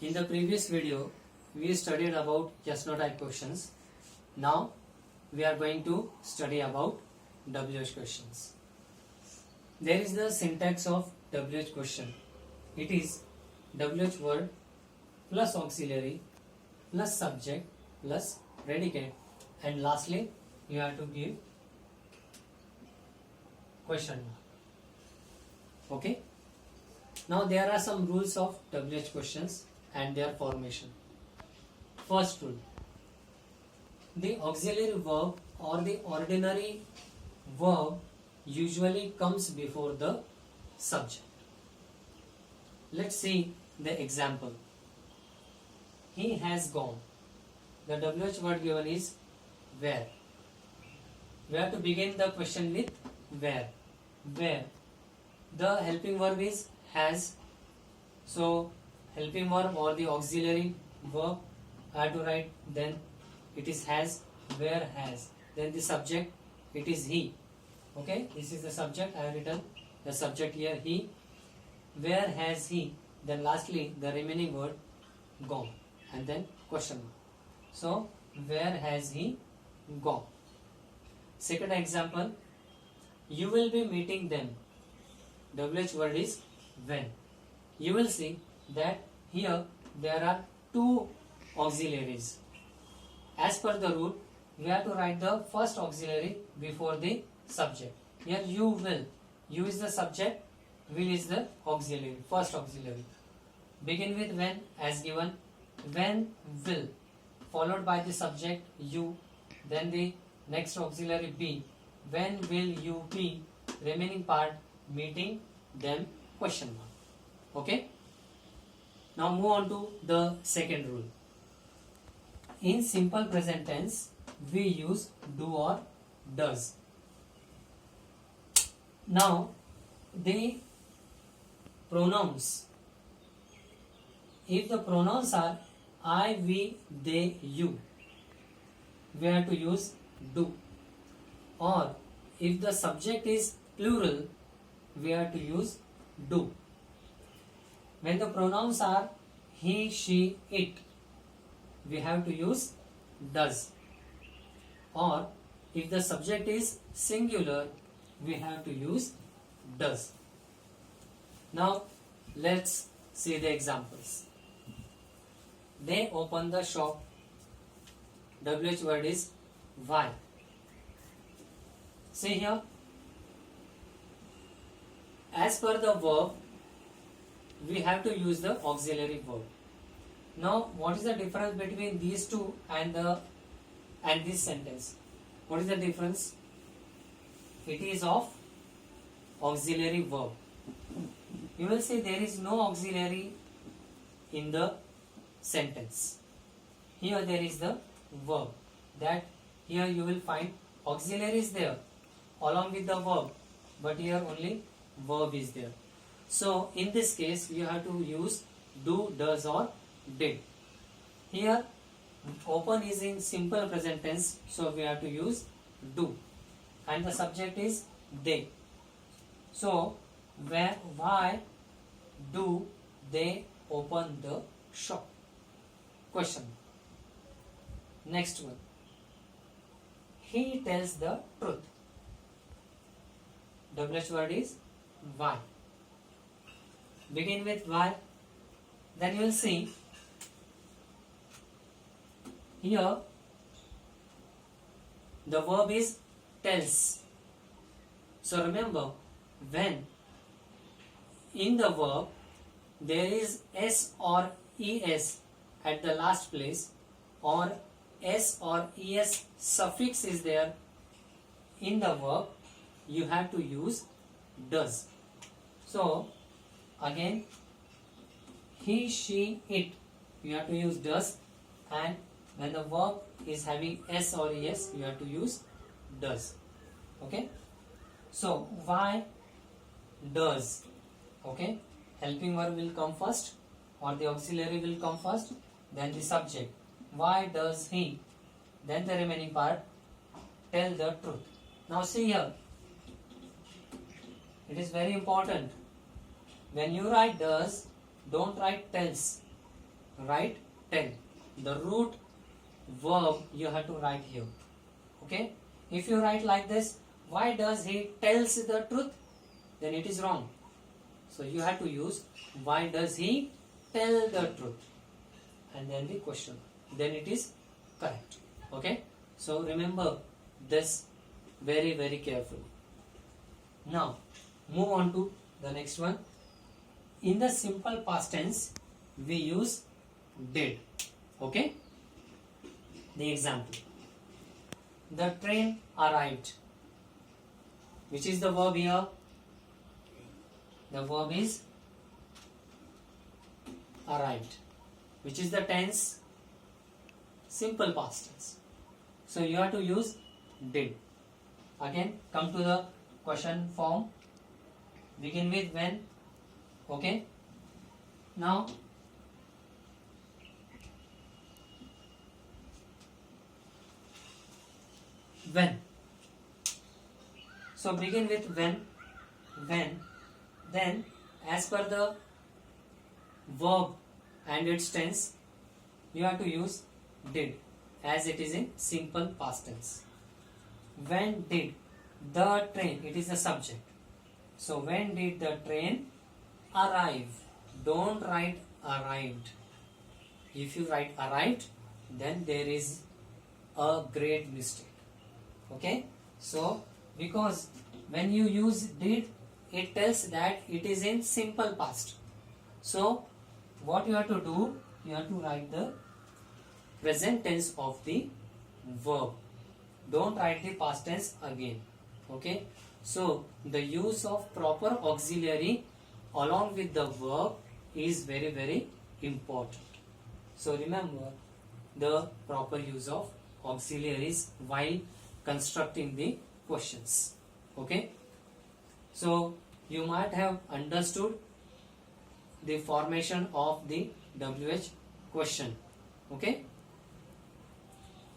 In the previous video, we studied about yes no type questions. Now, we are going to study about WH questions. There is the syntax of WH question. It is WH word plus auxiliary plus subject plus predicate, and lastly you have to give question mark. Okay. Now there are some rules of WH questions and their formation. First rule: the auxiliary verb or the ordinary verb usually comes before the subject. Let's see the example. He has gone. The WH word given is where. We have to begin the question with where. Where. The helping verb is has. So helping verb or the auxiliary verb I have to write, then it is has. Where has. Then the subject, it is he. Okay, this is the subject. I have written the subject here, he. Where has he? Then lastly the remaining word gone, and then question mark. So where has he gone? Second example: you will be meeting them. WH word is when. You will see that here there are two auxiliaries. As per the rule, we have to write the first auxiliary before the subject. Here you will. You is the subject, will is the auxiliary, first auxiliary. Begin with when as given. When will, followed by the subject you, then the next auxiliary be. When will you be, remaining part meeting them, question mark. Okay. Now move on to the second rule. In simple present tense, we use do or does. Now the pronouns, if the pronouns are I, we, they, you, we have to use do. Or if the subject is plural, we have to use do. When the pronouns are he, she, it, we have to use does. Or if the subject is singular, we have to use does. Now let's see the examples. They open the shop. WH word is why. See here, as per the verb, we have to use the auxiliary verb. Now what is the difference between these two and this sentence? What is the difference? It is of auxiliary verb. You will see there is no auxiliary in the sentence. Here there is the verb. That here you will find auxiliary is there along with the verb, but here only verb is there. So in this case you have to use do, does or did. Here open is in simple present tense, so we have to use do, and the subject is they. So why do they open the shop? Question. Next one. He tells the truth. WH word is why. Begin with why. Then you will see here the verb is tells. So remember, when in the verb there is s or es at the last place, or s or es suffix is there in the verb, you have to use does. So again, he, she, it, you have to use does, and when the verb is having s or es, you have to use does. Okay. So why does, okay, helping verb will come first or the auxiliary will come first, then the subject. Why does he? Then the remaining part, tell the truth. Now see here, it is very important. When you write does, don't write tells. write tell. The root verb you have to write here. Okay? If you write like this, why does he tells the truth? Then it is wrong. So you have to use why does he tell the truth? And then the question. Then it is correct. Okay? So remember this very, very carefully. Now, move on to the next one. In the simple past tense, we use did. Okay? The example. The train arrived. Which is the verb here? The verb is arrived. Which is the tense? Simple past tense. So you have to use did. Again, come to the question form. Begin with when. Okay. Now, when. So begin with when. Then as per the verb and its tense, you have to use did as it is in simple past tense. When did the train, it is the subject. So when did the train arrive? Don't write arrived. If you write arrived, then there is a great mistake. Okay? So because when you use did, it tells that it is in simple past. So what you have to do, you have to write the present tense of the verb. Don't write the past tense again. Okay? So the use of proper auxiliary along with the verb is very, very important. So remember the proper use of auxiliaries while constructing the questions. Okay? So you might have understood the formation of the WH question. Okay?